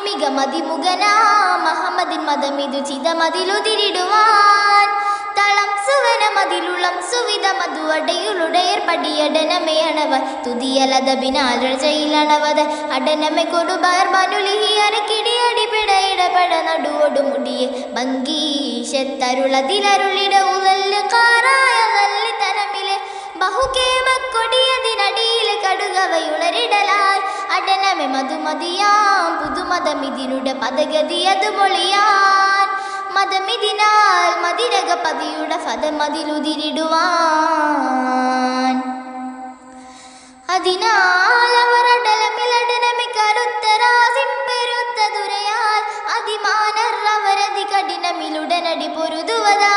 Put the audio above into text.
മിക മതിമുഖനാ മഹമ്മദിൻ മതമിതു ചിതമതിലുതിരിടുവാൻ തളം സുവന മതിലുളം സുവിധ മധുവടയുളുടയർ പടിയടനമേ അണവ തുതിയലതബിനാൽ രജയിലണവത അടനമെ കൊടുബാർ മനുലിഹി അരക്കിടിയടി പിടയിടപെട നടുവൊടു മുടിയെ ഭംഗീശത്തരുളതിലരുളിട ഉലല്ല് കാറായ നല്ലി തരമിലെ ബഹുകേമ കൊടിയതിനടിയിലെ കടുകവയുളരിടലായി അടനമെ മധുമതിയാം പുതുമതമിതിനുട പദഗതി അത് പൊളിയാൻ മതമിതിനാൽ മതിരക പതിയുടെ ഫതമതിലുതിരിടുവാൻ അതിനാൽ അവർ അടലമിലടനമെ കരുത്തരാസിംപെരുത്ത ദുരയാൽ അതിമാനർ അവരതി കഠിനമിലുടനടി പൊരുതുവതാ